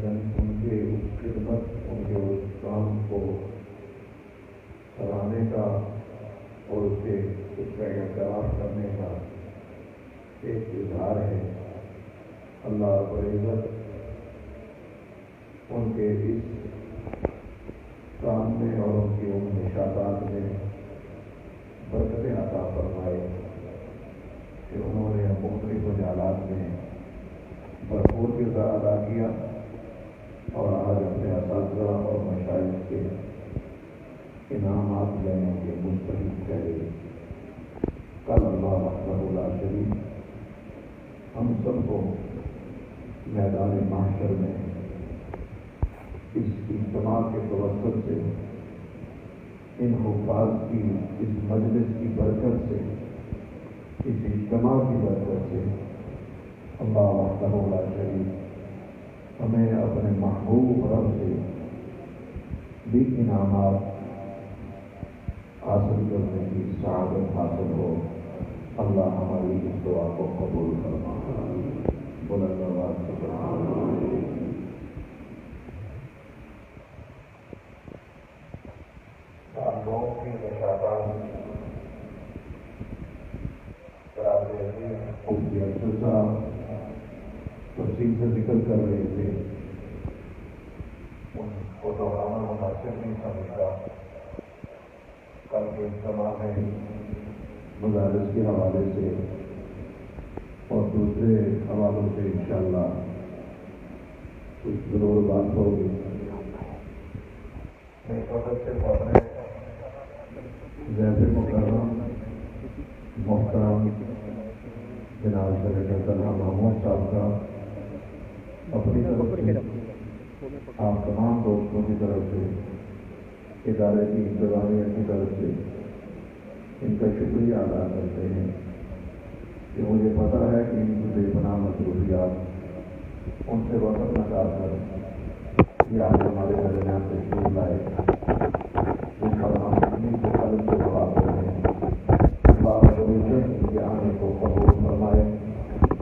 لیکن ان کے اس خدمت، ان کے اس کام کو سراہنے کا اور اس کا اعتراف کرنے کا ایک اظہار ہے۔ اللہ رب العزت ان کے اس کام میں اور ان کی ان نشاطات میں برکتیں عطا فرمائے کہ انہوں نے مختلف مجالات میں بھرپور کردار ادا کیا اور آج اپنے اساتذہ اور مشائخ کے انعامات لینے کے مستحق ٹھہرے۔ کل اللہ وحدہ لا شریک ہم سب کو میدان محشر میں اس اجتماع کے توسط سے، ان حفاظ کی اس مجلس کی برکت سے، اس اجتماع کی برکت سے اللہ وحدہ لا شریک ہمیں اپنے محبوب رب سے بھی انعامات حاصل کرنے کی سعادت حاصل ہو۔ اللہ ہماری اس دعا کو قبول فرما۔ بلند آواز سے سبحان اللہ۔ لوگوں کی نشاطات تفصیل سے ذکر کر رہے تھے، ان کو دہرانا مناسب نہیں سمجھتا۔ کل کے اجتماع میں مدارس کے حوالے سے اور دوسرے حوالوں سے انشاءاللہ کچھ ضرور بات ہوگی۔ میں اس وقت سے اپنے ضیف مکرم محترم جناب سینیٹر طلحہ محمود صاحب کا اپنی طرف سے آپ تمام دوستوں کی طرف سے، ادارے کی انتظامیہ کی طرف سے ان کا شکریہ ادا کرتے ہیں کہ مجھے پتہ ہے کہ ان کی بے پناہ مصروفیات ان سے وقت نکال کر یہ آج ہمارے درمیان تشریف لائے، جن پر ہم اپنی سے قلب سے دعا کرتے ہیں۔ اللہ رب العزت ان کے آنے کو قبول فرمائے،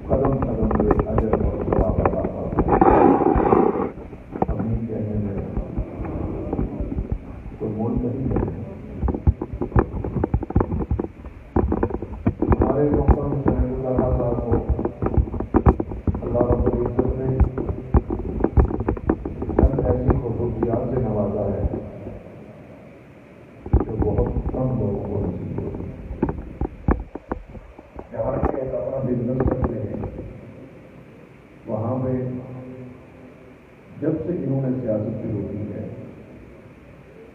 قدم قدم پہ اجر اور ثواب عطا فرمائے۔ امین کہنے میں تو مول نہیں ہے۔ ہمارے محترم سینیٹر طلحہ صاحب کو اللہ رب العزت نے چند ایسی خصوصیات سے نوازا ہے جو بہت کم لوگوں کو نصیب ہوتی ہے۔ جہاں کے ایک اپنا بزنس کرتے ہیں، وہاں پہ جب سے انہوں نے سیاست شروع کی ہے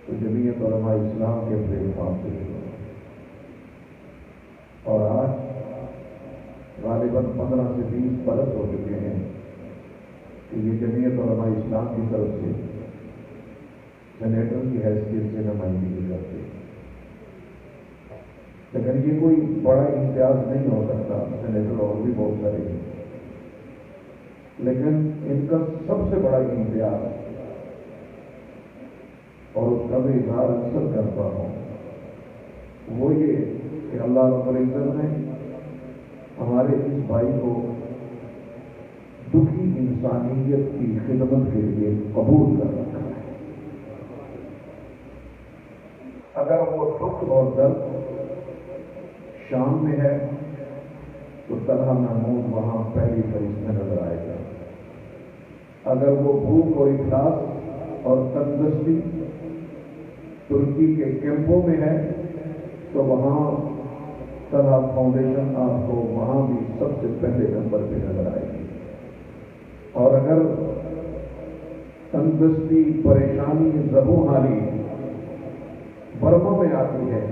تو جمعیت علماء اسلام کے پلیٹ فارم سے شروع ہے، اور آج غالباً 15 سے 20 برس ہو چکے ہیں کہ یہ جمعیت علماء اسلام کی طرف سے سینیٹر کی حیثیت سے نمائندگی کرتے ہیں۔ لیکن یہ کوئی بڑا امتیاز نہیں ہو سکتا، سینیٹر اور بھی بہت سارے ہیں، لیکن ان کا سب سے بڑا امتیاز اور اس کا بھی اظہار اکثر کرتا ہوں وہ یہ کہ اللہ رب العزت نے ہمارے اس بھائی کو دکھی انسانیت کی خدمت کے لیے قبول کر رکھا ہے۔ اگر وہ دکھ اور درد شام میں ہے تو طلحہ محمود وہاں پہلی فہرست میں نظر آئے گا۔ اگر وہ بھوک اور افلاس اور تندرستی ترکی کے کیمپوں میں ہے تو وہاں طلحہ فاؤنڈیشن آپ کو وہاں بھی سب سے پہلے نمبر پہ نظر آئے گی۔ اور اگر تندرستی، پریشانی، زبوں حالی برما میں آتی ہے،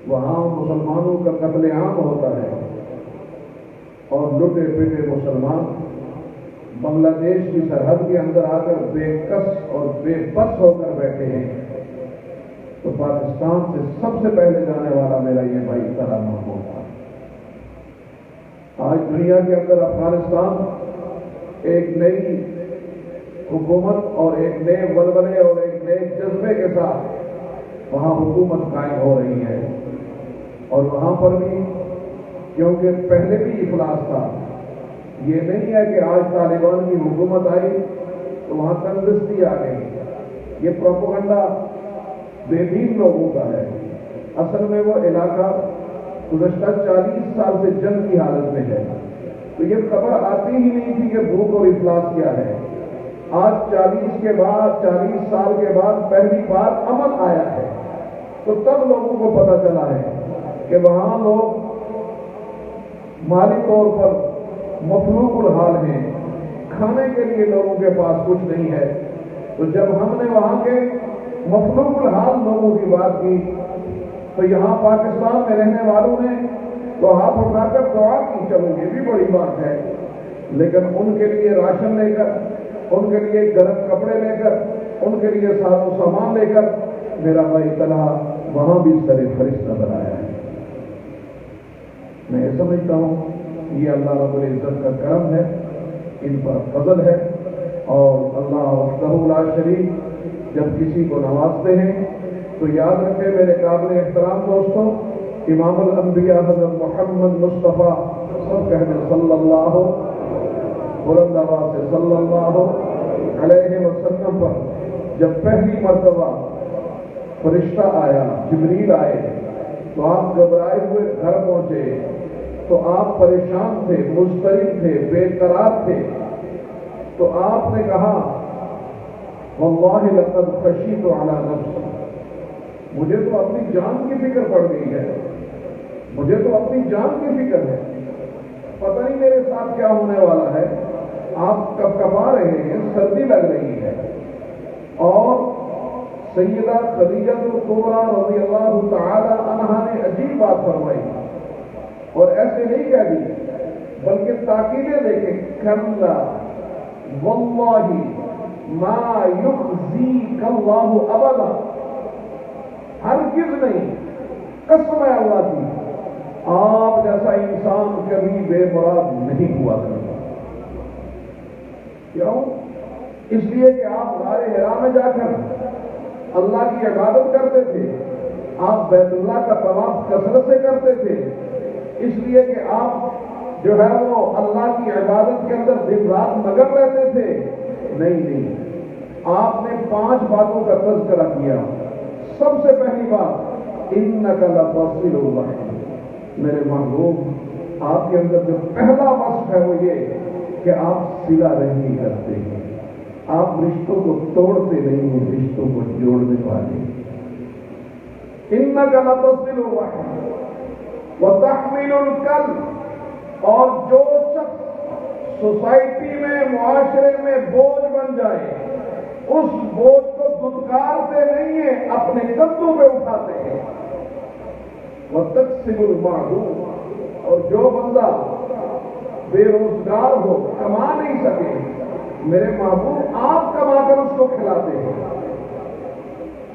وہاں مسلمانوں کا قتل عام ہوتا ہے اور لٹے پیٹے مسلمان بنگلہ دیش کی سرحد کے اندر آ کر بے کس اور بے بس ہو کر بیٹھے ہیں، تو پاکستان سے سب سے پہلے جانے والا میرا یہ بھائی طلحہ محمود تھا۔ آج دنیا کے اندر افغانستان ایک نئی حکومت اور ایک نئے ولولے اور ایک نئے جذبے کے ساتھ وہاں حکومت قائم ہو رہی ہے، اور وہاں پر بھی کیونکہ پہلے بھی افلاس تھا، یہ نہیں ہے کہ آج طالبان کی حکومت آئی تو وہاں تندرستی آ گئی. یہ پروپیگنڈا بے دین لوگوں کا ہے. اصل میں وہ علاقہ گزشتہ 40 سال سے جنگ کی حالت میں ہے. تو یہ خبر آتی ہی نہیں تھی کہ بھوک اور افلاس کیا ہے. آج 40 سال کے بعد پہلی بار امن آیا ہے. تو تب لوگوں کو پتہ چلا ہے کہ وہاں لوگ مالی طور پر مفلوق الحال ہیں. کھانے کے لیے لوگوں کے پاس کچھ نہیں ہے. تو جب ہم نے وہاں کے مفلوق الحال لوگوں کی بات کی تو یہاں پاکستان میں رہنے والوں نے تو ہاتھ اٹھا کر دعا کی. چلو یہ بھی بڑی بات ہے. لیکن ان کے لیے راشن لے کر, ان کے لیے گرم کپڑے لے کر, ان کے لیے ساز و سامان لے کر میرا بھائی طلحہ وہاں بھی سر فہرست نظر آیا ہے. میں یہ سمجھتا ہوں یہ اللہ رب العزت کا کرم ہے, ان پر فضل ہے. اور اللہ وحدہ لا شریک جب کسی کو نوازتے ہیں تو یاد رکھے میرے قابل احترام دوستوں, امام الانبیاء حضرت محمد مصطفیٰ سب کہتے ہیں صلی اللہ بلند آواز سے صلی اللہ علیہ وسلم پر جب پہلی مرتبہ فرشتہ آیا, جبریل آئے, تو آپ گھبرائے ہوئے گھر پہنچے تو آپ پریشان تھے, مضطرب تھے, بے قرار تھے. تو آپ نے کہا واللہ لقد خشیت علی نفسی, مجھے تو اپنی جان کی فکر پڑ گئی ہے, مجھے تو اپنی جان کی فکر ہے, پتہ نہیں میرے ساتھ کیا ہونے والا ہے. آپ کب کبا رہے ہیں, سردی لگ رہی ہے. اور سیدہ خدیجہ الکبریٰ رضی اللہ تعالی عنہا نے عجیب بات فرمائی, اور ایسے نہیں کہہ دی بلکہ تاکیدیں دیکھیں, کلا واللہ ما یخزیک اللہ ابدا, ہرگز نہیں, قسم ہے اللہ کی, آپ جیسا انسان کبھی بے مراد نہیں ہوا کرتا. کیوں؟ اس لیے کہ آپ غار حرا میں جا کر اللہ کی عبادت کرتے تھے, آپ بیت اللہ کا طواف کثرت سے کرتے تھے, اس لیے کہ آپ جو ہے وہ اللہ کی عبادت کے اندر دن رات مگن رہتے تھے. نہیں, آپ نے 5 باتوں کا تذکرہ کیا. سب سے پہلی بات انک لتصل الرحم, میرے محبوب آپ کے اندر جو پہلا وصف ہے وہ یہ کہ آپ صلہ رحمی کرتے ہیں, آپ رشتوں کو توڑتے نہیں ہیں, رشتوں کو جوڑنے والے. انک لتصل الرحم وتحمل الکل, اور جو شخص سوسائٹی میں, معاشرے میں بوجھ بن جائے اس بوجھ کو دھتکارتے نہیں ہیں, اپنے کندھوں پہ اٹھاتے ہیں. وتکسب المعدوم, اور جو بندہ بے روزگار ہو, کما نہیں سکے, میرے محبوب آپ کما کر اس کو کھلاتے ہیں.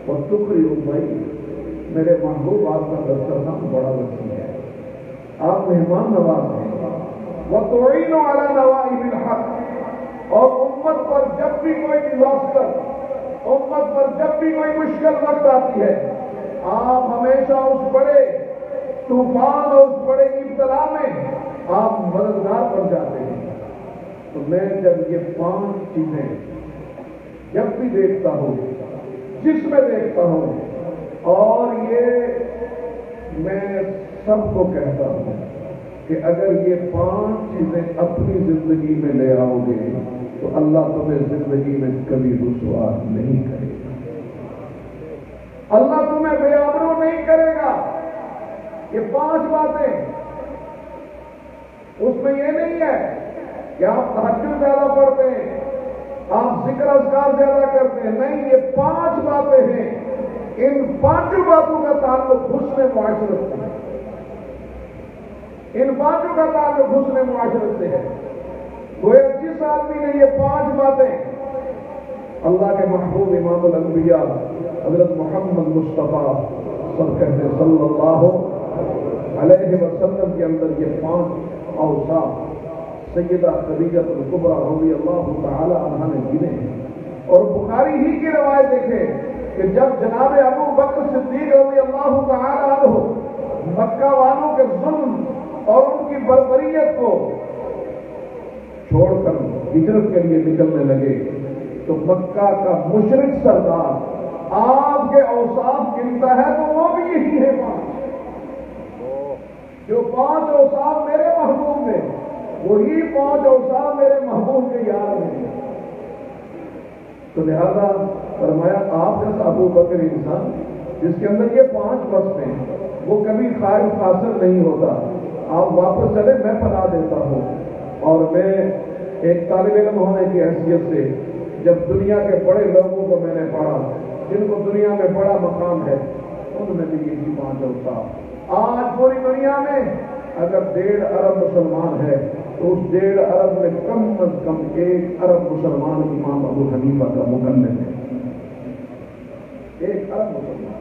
وتقری الضیف, میرے محبوب آپ کا دسترخوان بڑا وسیع ہے, آپ مہمان نواز ہیں. وتعین علی نوائب الحق, اور امت پر جب بھی کوئی ڈیزاسٹر, امت پر جب بھی کوئی مشکل وقت آتی ہے, آپ ہمیشہ اس بڑے طوفان اور اس بڑے ابتلا میں آپ مددگار بن جاتے ہیں. تو میں جب یہ 5 چیزیں جب بھی دیکھتا ہوں, جس میں دیکھتا ہوں, اور یہ میں سب کو کہتا ہوں کہ اگر یہ 5 چیزیں اپنی زندگی میں لے آؤ گے تو اللہ تمہیں زندگی میں کبھی رسوا نہیں کرے گا, اللہ تمہیں بے آبرو نہیں کرے گا. یہ 5 باتیں, اس میں یہ نہیں ہے کہ آپ تہجد زیادہ پڑھتے ہیں, آپ ذکر اذکار زیادہ کرتے ہیں, نہیں, یہ 5 باتیں ہیں. ان 5 باتوں کا تعلق حسن معاشرت سے ہے, ان 5 کا تعلق حسن معاشرت سے ہے. کوئی جس آدمی نے یہ 5 باتیں اللہ کے محبوب امام الانبیاء حضرت محمد مصطفیٰ سب کہتے صلی اللہ علیہ وسلم کے اندر یہ 5 اوصاف سیدہ خدیجہ الکبریٰ رضی اللہ تعالی عنہا نے گنے ہیں. اور بخاری ہی کی روایت دیکھیں کہ جب جناب ابو بکر صدیق رضی اللہ تعالی عنہ مکہ والوں کے ظلم اور ان کی بربریت کو چھوڑ کر ہجرت کے لیے نکلنے لگے تو مکہ کا مشرک سردار آپ کے اوصاف گنتا ہے تو وہ بھی یہی ہے 5 جو 5 اوصاف میرے محبوب میں، وہی 5 اوصاف میرے محبوب کے یار میں۔ تو لہذا فرمایا آپ جیسا ابو بکر انسان جس کے اندر یہ 5 وصف ہیں وہ کبھی خائف خاصر نہیں ہوتا۔ آپ واپس چلے، میں پناہ دیتا ہوں۔ اور میں ایک طالب علم ہونے کی حیثیت سے جب دنیا کے بڑے لوگوں کو میں نے پڑھا جن کو دنیا میں بڑا مقام ہے، ان میں بھی یہی 5 اوصاف۔ آج پوری دنیا میں اگر 1.5 ارب مسلمان ہے تو اس 1.5 ارب میں کم از کم 1 ارب مسلمان امام ابو حنیفہ کا مقلد ہے۔ 1 ارب مسلمان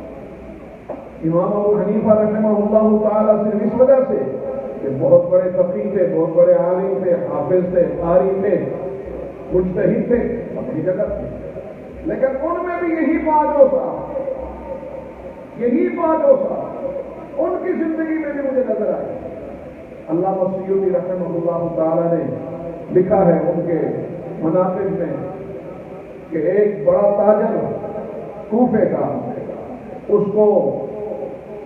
امام ابو حنیفہ رحمہ اللہ تعالیٰ صرف اس وجہ سے کہ بہت بڑے فقیہ تھے، بہت بڑے عالم تھے، حافظ تھے، قاری تھے، مجتہد تھے، اپنی جگہ تھے، لیکن ان میں بھی یہی 5 اوصاف، یہی 5 اوصاف ان کی زندگی میں بھی مجھے نظر آئے۔ علامہ سیوطی رحمہ اللہ تعالیٰ نے لکھا ہے ان کے مناقب میں کہ ایک بڑا تاجر کوفے کا، اس کو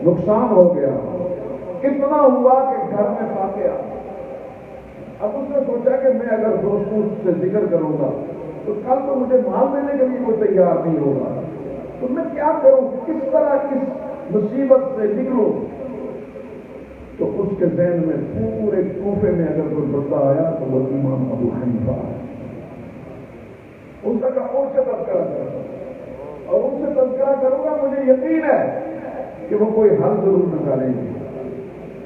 نقصان ہو گیا، اتنا ہوا کہ گھر میں فاتحہ۔ اب اس نے سوچا کہ میں اگر دوستوں سے ذکر کروں گا تو کل تو مجھے مال دینے کے لیے کوئی تیار نہیں ہوگا، تو میں کیا کروں، کس طرح اس مصیبت سے نکلوں؟ تو اس کے ذہن میں پورے کوفے میں اگر کوئی بندہ آیا تو وہ امام ابو حنیفہ ہے۔ ان کا ان سے تذکرہ کروں اور ان سے تذکرہ کروں گا، مجھے یقین ہے کہ وہ کوئی حل ضرور نکالیں گے۔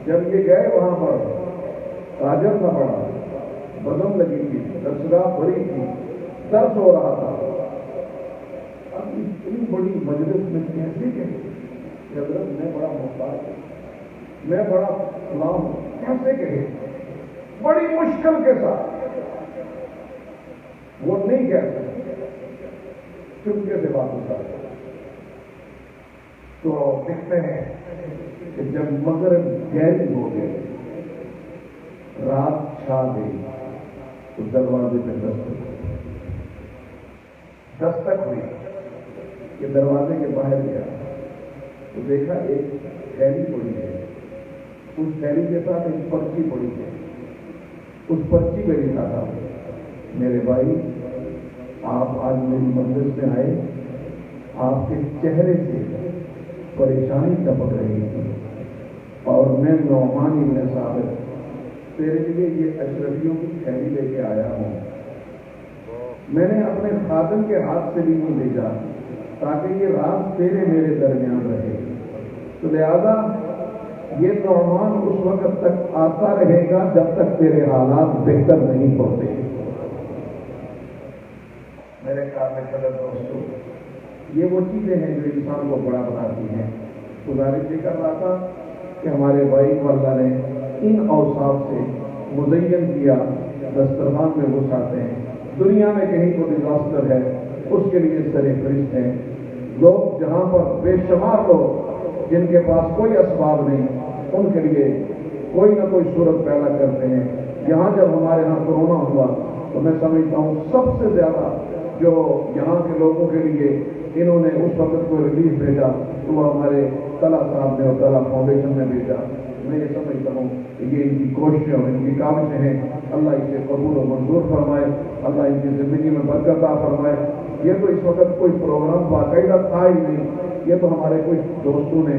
جب یہ گئے وہاں پر تاجر تھا بڑا، بزم لگی تھی، درسگاہ بھری تھی، درس ہو رہا تھا۔ اب اتنی بڑی مجلس میں کیسے کہ حضرت میں بڑا محتاج ہوں، میں بڑا فلاں ہوں، کیسے کہے؟ بڑی مشکل کے ساتھ وہ نہیں کہہ سکتے، چپکے سے واپس آ گئے۔ تو دیکھتے ہیں کہ جب مغرب گہری ہو گئے، رات چھا گئی، تو دروازے پہ دستک ہوئی کہ دروازے کے باہر گیا تو دیکھا ایک تھیلی پڑی ہے، اس تھیلی کے ساتھ ایک پرچی پڑی ہے، اس پرچی پہ لکھا تھا، میرے بھائی آپ آج میری مجلس میں آئے، آپ کے چہرے سے پریشانی ٹپک رہی تھی اور میں نعمان ابن ثابت تیرے لیے یہ اشرفیوں کی تھیلی لے کے آیا ہوں۔ میں نے اپنے خادم کے ہاتھ سے بھی نہیں بھیجا تاکہ یہ راز تیرے میرے درمیان رہے، تو لہذا یہ نعمان اس وقت تک آتا رہے گا جب تک تیرے حالات بہتر نہیں ہوتے۔ میرے قابل دوستوں، یہ وہ چیزیں ہیں جو انسان کو بڑا بناتی ہیں۔ گزارش یہ کر رہا تھا کہ ہمارے بھائی کو اللہ نے ان اوصاف سے مزین کیا، دسترخوان میں گھساتے ہیں۔ دنیا میں کہیں کو ڈیزاسٹر ہے، اس کے لیے سرے فہرست ہیں۔ لوگ جہاں پر بے شمار لوگ جن کے پاس کوئی اسباب نہیں، ان کے لیے کوئی نہ کوئی صورت پیدا کرتے ہیں۔ یہاں جب ہمارے ہاں کورونا ہوا تو میں سمجھتا ہوں سب سے زیادہ جو یہاں کے لوگوں کے لیے انہوں نے اس وقت کوئی ریلیف بھیجا تو وہ ہمارے طلحہ صاحب نے اور طلحہ فاؤنڈیشن نے بھیجا۔ میں یہ سمجھتا ہوں کہ یہ ان کی کوششیں اور ان کی کاوشیں ہیں، اللہ اسے قبول و منظور فرمائے، اللہ ان کی زندگی میں برکت عطا فرمائے۔ یہ تو اس وقت کوئی پروگرام باقاعدہ تھا ہی نہیں، یہ تو ہمارے کچھ دوستوں نے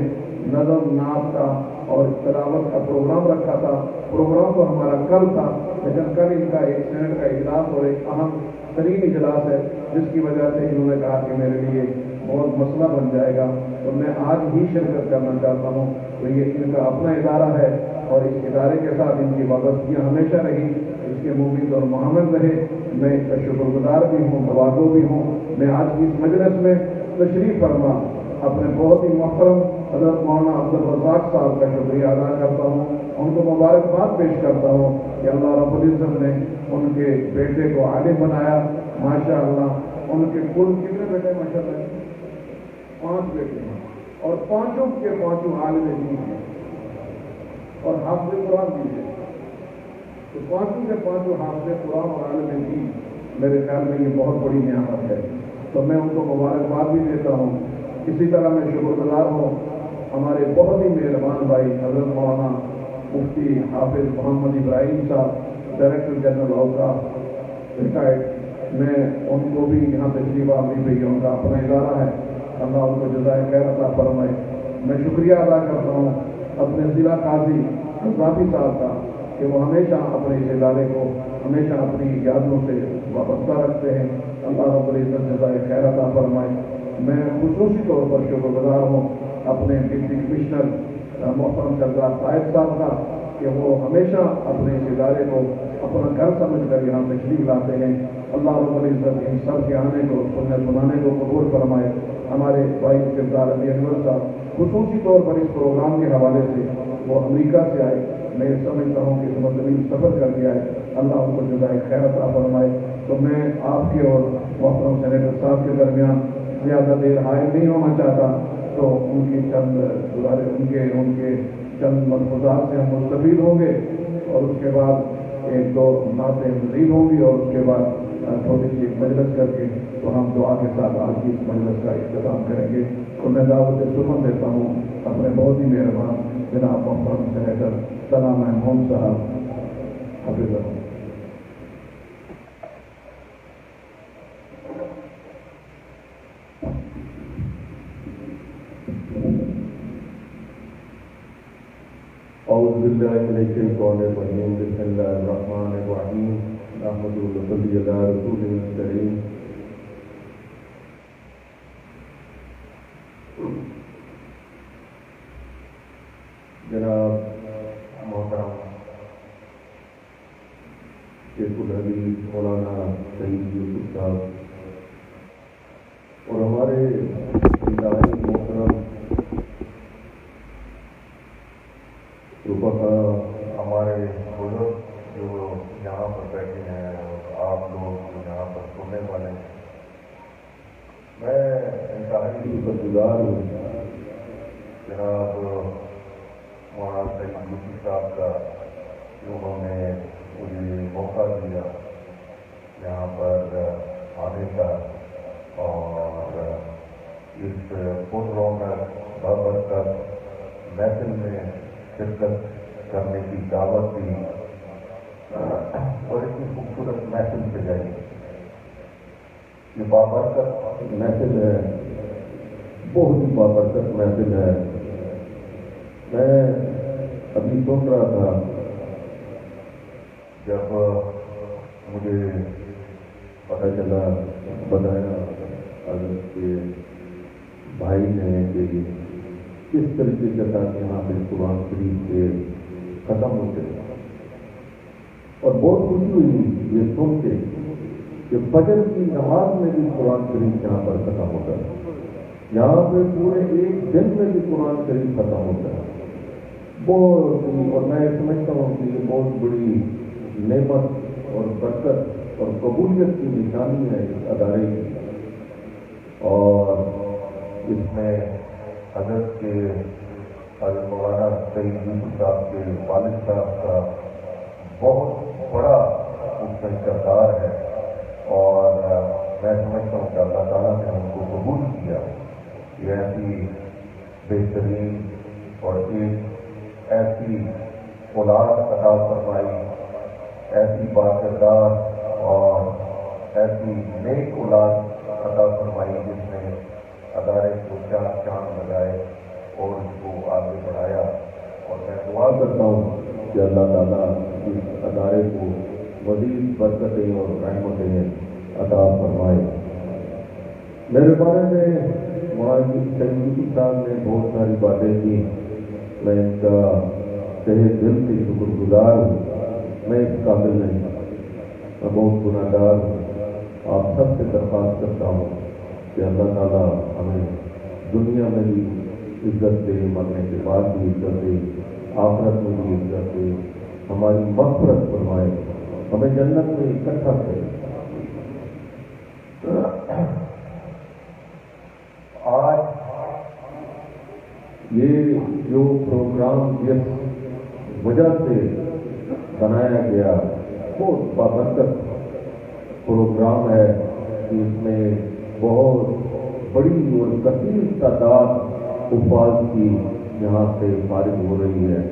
نظم نعت کا اور تلاوت کا پروگرام رکھا تھا۔ پروگرام تو ہمارا کل تھا، لیکن کل ان کا ایک سینٹ کا اجلاس اور ایک اہم ترین اجلاس ہے، جس کی وجہ سے انہوں نے کہا کہ میرے لیے بہت مسئلہ بن جائے گا، تو میں آج ہی شرکت کرنا چاہتا ہوں۔ تو یہ ان کا اپنا ادارہ ہے اور اس ادارے کے ساتھ ان کی وابستگیاں ہمیشہ رہی، اس کے مومن اور محمد رہے۔ میں اس کا شکر گزار بھی ہوں، تواضع بھی ہوں۔ میں آج کی اس مجلس میں تشریف فرما اپنے بہت ہی محترم حضرت مولانا عبد الرزاق صاحب کا شکریہ ادا کرتا ہوں، ان کو مبارکباد پیش کرتا ہوں کہ اللہ رب العزت نے ان کے بیٹے کو عالم بنایا، ماشاء اللہ۔ ان کے کل کتنے بیٹے ماشاء اللہ؟ 5 بیٹے ہیں اور پانچوں کے پانچوں عالم دین ہیں اور حافظ قرآن بھی ہے، تو پانچوں کے پانچوں حافظ قرآن اور عالم دین میرے خیال میں یہ بہت بڑی نعمت ہے، تو میں ان کو مبارکباد بھی دیتا ہوں۔ اسی طرح میں شکر گزار ہوں ہمارے بہت ہی مہربان بھائی حضرت مولانا مفتی حافظ محمد ابراہیم صاحب، ڈائریکٹر جنرل اوقاف ریٹائرڈ، میں ان کو بھی یہاں تشریف آوری ہوئی، ان کا اپنا ادارہ ہے، اللہ ان کو جزائے خیر عطا فرمائے۔ میں شکریہ ادا کرتا ہوں اپنے ضلع قاضی قذافی صاحب کا کہ وہ ہمیشہ اپنے اس ادارے کو ہمیشہ اپنی یادوں سے وابستہ رکھتے ہیں، اللہ رب العزت جزائے خیر عطا فرمائے۔ میں خصوصی طور پر شکر گزار ہوں اپنے ڈپٹی کمشنر محترم سردار قائد صاحب کا کہ وہ ہمیشہ اپنے اس ادارے کو اپنا گھر سمجھ کر یہاں تشریف لاتے ہیں۔ اللہ رب العزت ان سب کے آنے کو سنانے کو قبول فرمائے۔ ہمارے بھائی کردار علی انور صاحب خصوصی طور پر اس پروگرام کے حوالے سے وہ امریکہ سے آئے، میں سمجھتا ہوں کہ مطلب سفر کر دیا ہے، اللہ ان کو جزائے خیر عطا فرمائے۔ تو میں آپ کے اور محترم سینیٹر صاحب کے درمیان زیادہ دیر حائل نہیں ہونا چاہتا، تو ان کی چند ان کے چند ملفوظات سے ہم مستفید ہوں گے، اور اس کے بعد ایک دو باتیں مزید ہوں گی، اور اس کے بعد تھوڑی سی مجلس کر کے تو ہم دعا کے ساتھ آج کی اس مجلس کا اختتام کریں گے۔ تو میں دعوت سخن دیتا ہوں اپنے بہت ہی مہربان جناب محترم سینیٹر سلام احمد صاحب، حافظ اللہ۔ اعوذ باللہ من الشیطان الرجیم، بسم اللہ الرحمن الرحیم، نحمدہ ونصلی علی رسولہ الکریم۔ جناب محترم شیخ الحدیث مولانا سعید یوسف صاحب اور ہمارے انتہائی محترم ہمارے بزرگ جو یہاں پر بیٹھے ہیں اور آپ لوگ جو یہاں پر سننے والے ہیں، میں انتہائی شکر گزار ہوں جناب مولانا سعید یوسف صاحب کا، انہوں نے مجھے موقع دیا یہاں پر آنے کا اور اس پر رونق بابرکت محفل میں شرکت کرنے کی دعوت دی اور اتنی خوبصورت محفل سجائی۔ یہ بابرکت محفل ہے، بہت ہی بابرکت محفل ہے۔ میں ابھی سن رہا تھا جب مجھے پتہ چلا، بتایا حضرت کے بھائی نے کہ کس طریقے کے ساتھ یہاں پہ قرآن شریف کے ختم ہوتے ہیں، اور بہت خوشی ہوئی یہ سن کے کہ فجر کی نماز میں بھی قرآن شریف یہاں پر ختم ہوتا ہے، یہاں پہ پورے ایک دن میں بھی قرآن شریف ختم ہوتا ہے۔ بہت ہی، اور میں سمجھتا ہوں کہ یہ بہت بڑی نعمت اور برکت اور قبولیت کی نشانی ہے اس ادارے کی، اور اس میں حضرت کے حضرت مولانا سعید یوسف صاحب کے والد صاحب کا بہت بڑا اس میں کردار ہے، اور میں سمجھتا ہوں کہ اللہ تعالیٰ نے ان کو قبول کیا، یہ ایسی بہترین اور ایک ایسی اولاد عطا فرمائی، ایسی باکردار اور ایسی نیک اولاد عطا فرمائی جس نے ادارے کو چاند لگائے اور اس کو آگے بڑھایا۔ اور میں دعا کرتا ہوں کہ اللہ تعالیٰ اس ادارے کو مزید برکتیں اور رحمتیں عطا فرمائے۔ میرے بارے میں مولانا سعید یوسف صاحب نے بہت ساری باتیں کی، میں ان کا تہہ دل سے شکر گزار ہوں۔ میں اس قابل نہیں، میں بہت گناہ گار ہوں۔ آپ سب سے درخواست کرتا ہوں کہ اللہ تعالیٰ ہمیں دنیا میں بھی عزت دے، مرنے کے بعد بھی عزت دے، آخرت میں بھی عزت دے، ہماری مغفرت فرمائے، ہمیں جنت میں اکٹھا کرے۔ آج یہ جو پروگرام جس وجہ سے بنایا گیا بہت بابرکت پروگرام پروگرام ہے کہ اس میں بہت بڑی اور کثیر تعداد حفاظ کی یہاں سے فارغ ہو رہی ہے،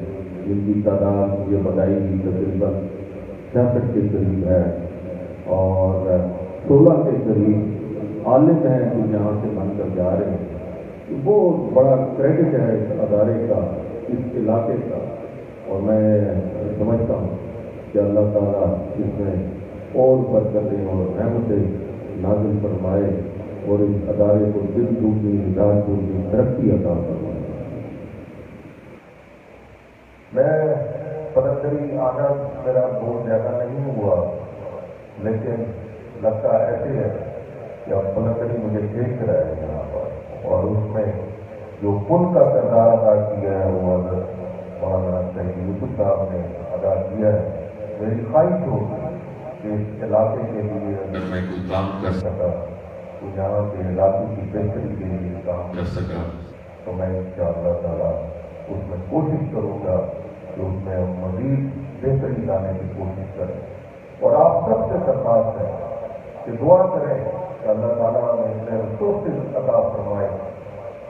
جن کی تعداد یہ بتائی گئی تقریباً 66 کے قریب ہے، اور 16 کے قریب عالم ہیں جو یہاں سے بن کر جا رہے ہیں۔ وہ بڑا کریڈٹ ہے اس ادارے کا، اس علاقے کا، اور میں سمجھتا ہوں کہ اللہ تعالیٰ اس میں اور برکتیں اور رحمتیں نازل فرمائے اور اس ادارے کو دل دوسری ہدایت دوسری ترقی عطا فرمائے۔ میں پتنجلی آنا میرا بہت زیادہ نہیں ہوا، لیکن لگتا ایسے ہے کہ اب پتنجلی مجھے دیکھ رہا ہے یہاں پر، اور اس میں جو پل کا کردار ادا کیا ہے وہ حضرت مولانا سید یوسف صاحب نے ادا کیا ہے۔ میری خواہش ہوگی کہ اس علاقے کے لیے اگر میں کوئی کام کر سکا تو یہاں کے علاقے کی بہتری کے لیے کام کر سکا تو میں انشاءاللہ تعالیٰ اس میں کوشش کروں گا کہ اس میں مزید بہتری لانے کی کوشش کریں، اور آپ سب سے درخواست ہے کہ دعا کریں کہ اللہ تعالیٰ نے اتنے ریسورسز عطا فرمائے،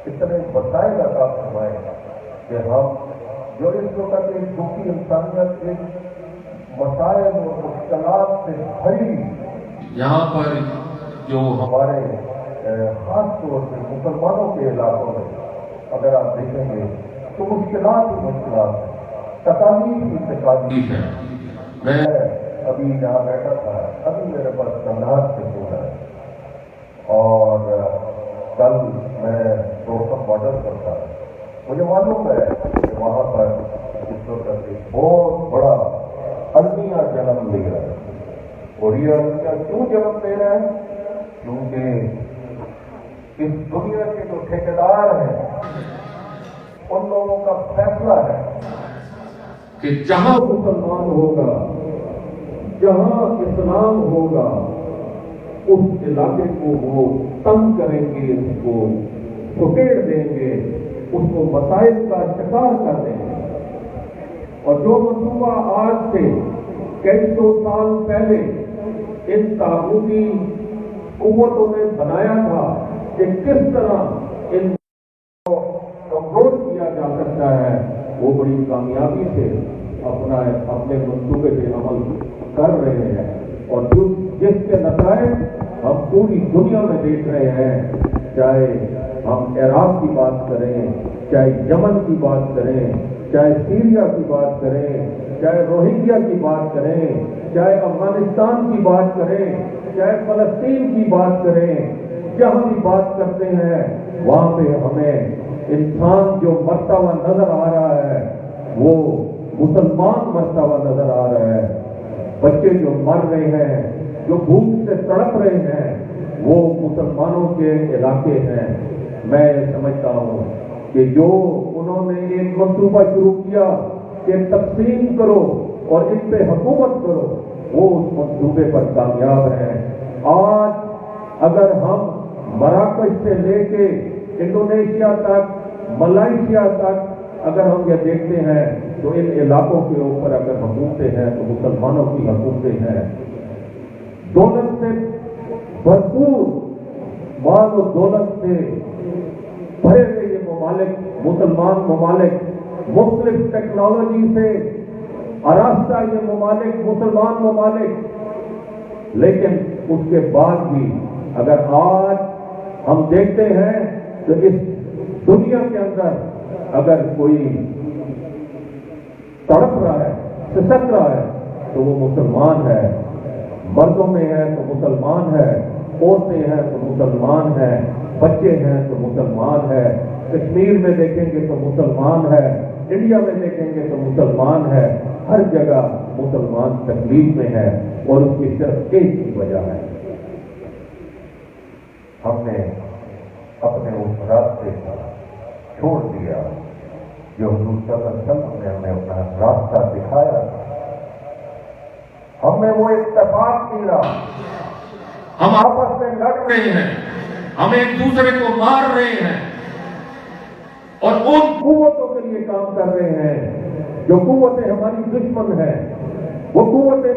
اتنے وسائل عطا فرمائے کہ ہم جو اس وقت ایک دکھی انسانیت ایک مسائل اور مشکلات سے بھری یہاں پر جو ہمارے خاص طور سے مسلمانوں کے علاقوں میں اگر آپ دیکھیں گے تو مشکلات ہی مشکلات ہیں، تکالیف ہی تکالیف ہے۔ میں ابھی جہاں بیٹھا تھا ابھی میرے پاس کندھار سے فون ہے، اور کل میں دوستم بارڈر پر تھا، مجھے معلوم ہے کہ وہاں پر اس وقت ایک بہت بڑا المیہ جنم لے رہا ہے، اور یہ المیہ کیوں جنم لے رہا ہے؟ کیونکہ اس دنیا کے جو ٹھیکیدار ہیں ان لوگوں کا فیصلہ ہے کہ جہاں مسلمان ہوگا، جہاں اسلام ہوگا، اس علاقے کو وہ تنگ کریں گے، اس کو سکیڑ دیں گے، اس کو مسائل کا شکار کر دیں گے۔ اور جو منصوبہ آج سے کئی سو سال پہلے ان طاغوتی قوتوں نے بنایا تھا کہ کس طرح ان کو کمزور کیا جا سکتا ہے، وہ بڑی کامیابی سے اپنے منصوبے پہ عمل کر رہے ہیں، اور جس کے نتائج ہم پوری دنیا میں دیکھ رہے ہیں، چاہے ہم عراق کی بات کریں، چاہے یمن کی بات کریں، چاہے سیریا کی بات کریں، چاہے روہنگیا کی بات کریں، چاہے افغانستان کی بات کریں، چاہے فلسطین کی بات کریں، جہاں بھی بات کرتے ہیں وہاں پہ ہمیں انسان جو مرتا ہوا نظر آ رہا ہے وہ مسلمان مرتا ہوا نظر آ رہا ہے۔ بچے جو مر رہے ہیں، جو بھوک سے تڑپ رہے ہیں، وہ مسلمانوں کے علاقے ہیں۔ میں سمجھتا ہوں کہ جو انہوں نے ایک منصوبہ شروع کیا کہ تقسیم کرو اور اس پہ حکومت کرو، وہ اس منصوبے پر کامیاب ہیں۔ آج اگر ہم مراکش سے لے کے انڈونیشیا تک، ملائیشیا تک اگر ہم یہ دیکھتے ہیں تو ان علاقوں کے اوپر اگر حکومتیں ہیں تو مسلمانوں کی حکومتیں ہیں۔ دولت سے بھرپور، مال و دولت سے بھرے ہوئے یہ ممالک، مسلمان ممالک، مختلف ٹیکنالوجی سے آراستہ یہ ممالک، مسلمان ممالک، لیکن اس کے بعد بھی اگر آج ہم دیکھتے ہیں تو اس دنیا کے اندر اگر کوئی تڑپ رہا ہے، سسک رہا ہے تو وہ مسلمان ہے، مردوں میں ہے تو مسلمان ہے، عورتیں ہیں تو مسلمان ہے، بچے ہیں تو مسلمان ہے، کشمیر میں دیکھیں گے تو مسلمان ہے، انڈیا میں دیکھیں گے تو مسلمان ہے، ہر جگہ مسلمان تکلیف میں ہے، اور اس کی صرف ایک ہی وجہ ہے، ہم نے اپنے اس راستے کو چھوڑ دیا جو حضور صلی اللہ علیہ وسلم نے ہمیں اپنا راستہ دکھایا تھا۔ ہم نے وہ اتفاق کیا، ہم آپس میں لڑ رہے ہیں، ہم ایک دوسرے کو مار رہے ہیں، اور ان قوتوں کے لیے کام کر رہے ہیں جو قوتیں ہماری دشمن ہیں، وہ قوتیں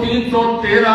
313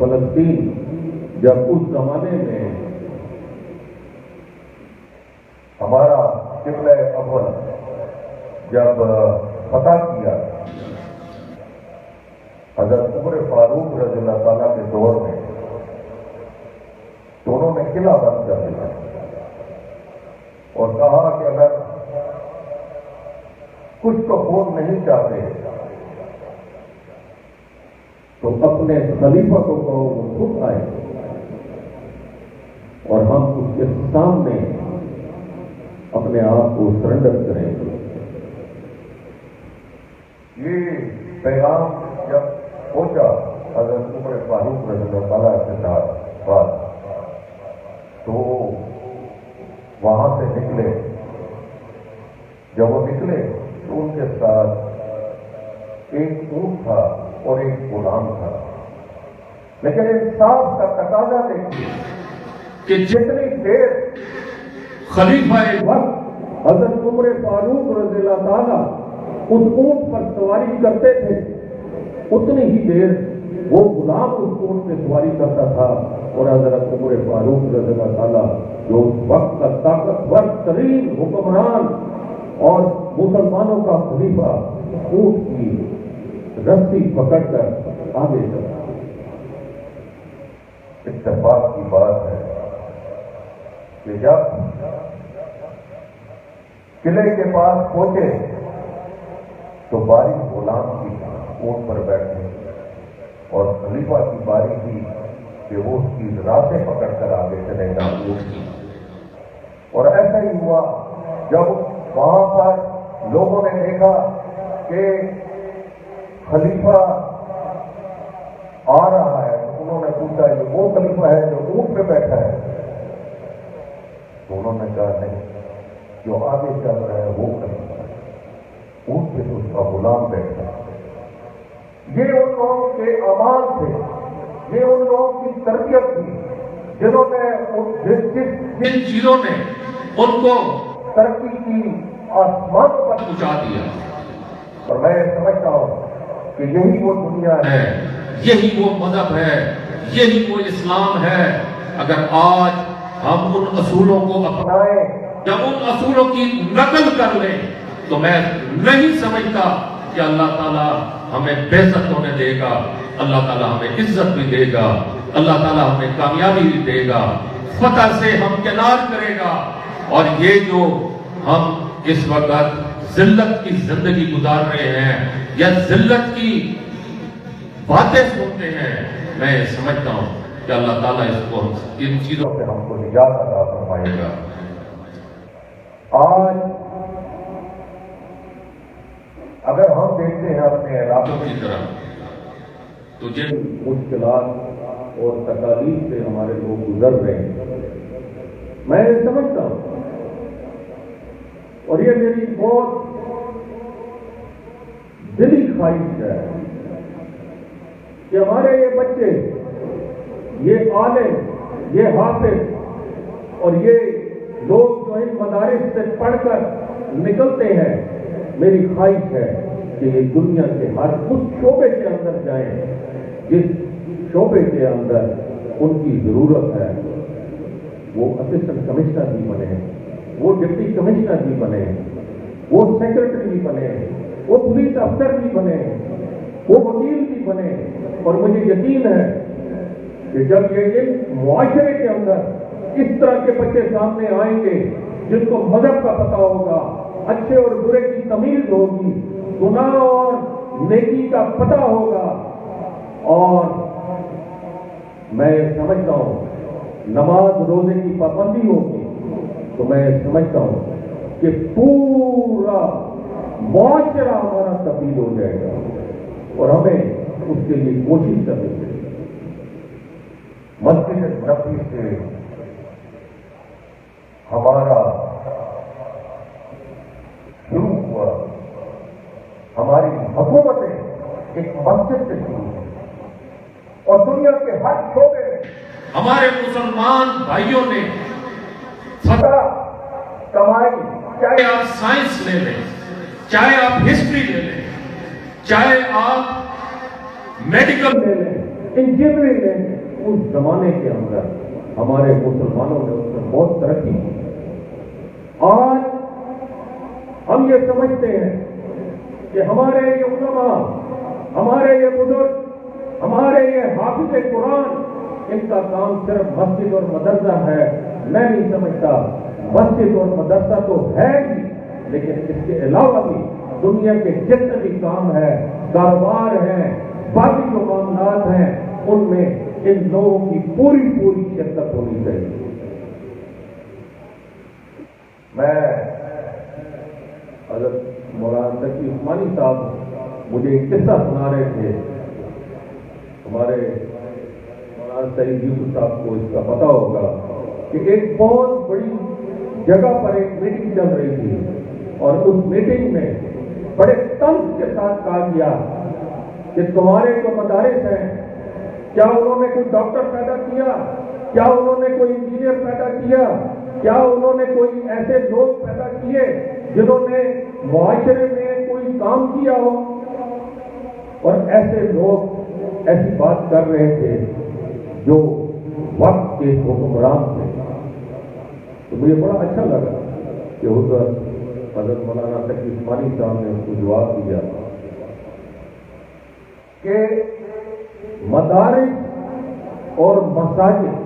فلسطین جب اس زمانے میں ہمارا قبلہ اول جب فتح کیا حضرت عمر فاروق رضی اللہ تعالیٰ کے دور میں، تو انہوں نے قلعہ بند کر دیا اور کہا کہ اگر کچھ تو خون نہیں چاہتے تو اپنے خلیفہ کو کہو وہ خود آئے اور ہم اس کے سامنے اپنے آپ کو سرنڈر کریں گے۔ یہ پیغام جب پہنچا حضرت عمر فاروق رضی اللہ تعالیٰ کے بعد تو وہاں سے نکلے، جب وہ نکلے تو ان کے ساتھ ایک اونٹ تھا اور ایک غلام تھا، لیکن انصاف کا تقاضا دیکھیے کہ جتنی دیر خلیفہ وقت حضرت عمر فاروق رضی اللہ تعالیٰ اس اونٹ پر سواری کرتے تھے، اتنی ہی دیر وہ غلام اس اونٹ پہ سواری کرتا تھا، اور حضرت عمر فاروق رضی اللہ تعالیٰ جو اس وقت کا طاقتور ترین حکمران اور مسلمانوں کا خلیفہ اونٹ کی رسی پکڑ کر آگے چلا۔ اتفاق کی بات ہے کہ جب قلعے کے پاس پہنچے تو باری غلام کی اونٹ پر بیٹھے اور خلیفہ کی باری تھی کہ وہ اس کی راسیں پکڑ کر آگے چلے گا اونٹ کی، اور ایسا ہی ہوا جب وہاں پر لوگوں نے دیکھا کہ خلیفہ آ رہا ہے تو انہوں نے پوچھا یہ وہ خلیفہ ہے جو اونٹ پہ بیٹھا ہے؟ تو انہوں نے کہا نہیں، جو آگے چل رہا ہے وہ خلیفہ ہے، اونٹ پہ تو اس کا غلام بیٹھا ہے۔ یہ ان لوگوں کے اعمال تھے، یہ ان لوگوں کی تربیت تھی جنہوں نے جن چیزوں نے ان کو ترقی کی آسمان پر پہنچا دیا، اور میں سمجھتا ہوں کہ یہی وہ دنیا ہے، یہی وہ مذہب ہے، یہی وہ اسلام ہے۔ اگر آج ہم ان اصولوں کو اپنائیں، جب ان اصولوں کی نقل کر لیں تو میں نہیں سمجھتا کہ اللہ تعالیٰ ہمیں بے عزت ہونے دے گا، اللہ تعالیٰ ہمیں عزت بھی دے گا، اللہ تعالیٰ ہمیں کامیابی بھی دے گا، فتح سے ہم کنار کرے گا۔ اور یہ جو ہم اس وقت ذلت کی زندگی گزار رہے ہیں یا ذلت کی باتیں سنتے ہیں، میں سمجھتا ہوں کہ اللہ تعالیٰ اس کو ان چیزوں سے ہم کو نجات عطا فرمائے گا۔ آج اگر ہم دیکھتے ہیں اپنے علاقوں کی طرف تو جن مشکلات اور تکالیف سے ہمارے لوگ گزر رہے ہیں، میں سمجھتا ہوں، اور یہ میری بہت دلی خواہش ہے کہ ہمارے یہ بچے، یہ عالم، یہ حافظ اور یہ لوگ جو ان مدارس سے پڑھ کر نکلتے ہیں، میری خواہش ہے کہ یہ دنیا کے ہر اس شعبے کے اندر جائیں جس شعبے کے اندر ان کی ضرورت ہے، وہ اسسٹنٹ کمشنر بھی بنے، وہ ڈپٹی کمشنر بھی بنے، وہ سیکرٹری بھی بنے، وہ پولیس افسر بھی بنے، وہ وکیل بھی بنے۔ اور مجھے یقین ہے کہ جب یہ معاشرے کے اندر اس طرح کے بچے سامنے آئیں گے جن کو مذہب کا پتہ ہوگا، اچھے اور برے کی تمیز ہوگی، گناہ اور نیکی کا پتہ ہوگا، اور میں سمجھتا ہوں نماز روزے کی پابندی ہوگی، تو میں سمجھتا ہوں کہ پورا معاشرہ ہمارا تبدیل ہو جائے گا، اور ہمیں اس کے لیے کوشش کرنی چاہیے۔ مسجد نبوی سے ہمارا شروع ہوا، ہماری حکومتیں ایک مسجد سے شروع ہوئی، اور دنیا کے ہر شعبے میں ہمارے مسلمان بھائیوں نے فتح کمائی، چاہے آپ سائنس لے لیں، چاہے آپ ہسٹری لے لیں، چاہے آپ میڈیکل لے لیں، انجینئرنگ لے لیں، اس زمانے کے اندر ہمارے مسلمانوں نے اس میں بہت ترقی کی. آج ہم یہ سمجھتے ہیں کہ ہمارے یہ علماء، ہمارے یہ بزرگ، ہمارے یہ حافظ قرآن، ان کا کام صرف مسجد اور مدرسہ ہے. میں نہیں سمجھتا. مسجد اور مدرسہ تو ہے ہی، لیکن اس کے علاوہ بھی دنیا کے جتنے بھی کام ہیں، کاروبار ہیں، باقی جو معاملات ہیں، ان میں ان لوگوں کی پوری شرکت ہونی چاہیے. میں حضرت مولانا تقی عثمانی صاحب مجھے ایک قصہ سنا رہے تھے. ہمارے مولانا سعید یوسف صاحب کو اس کا پتہ ہوگا کہ ایک بہت بڑی جگہ پر ایک میٹنگ چل رہی تھی، اور اس میٹنگ میں بڑے طنز کے ساتھ کہا گیا کہ تمہارے جو مدارس ہیں، کیا انہوں نے کوئی ڈاکٹر پیدا کیا؟ کیا انہوں نے کوئی انجینئر پیدا کیا؟ کیا انہوں نے کوئی ایسے لوگ پیدا کیے جنہوں نے معاشرے میں کوئی کام کیا ہو؟ اور ایسے لوگ ایسی بات کر رہے تھے جو وقت کے حکمران تھے. تو مجھے بڑا اچھا لگا کہ حضرت مولانا تقی عثمانی صاحب نے اس کو جواب دیا کہ مدارس اور مساجد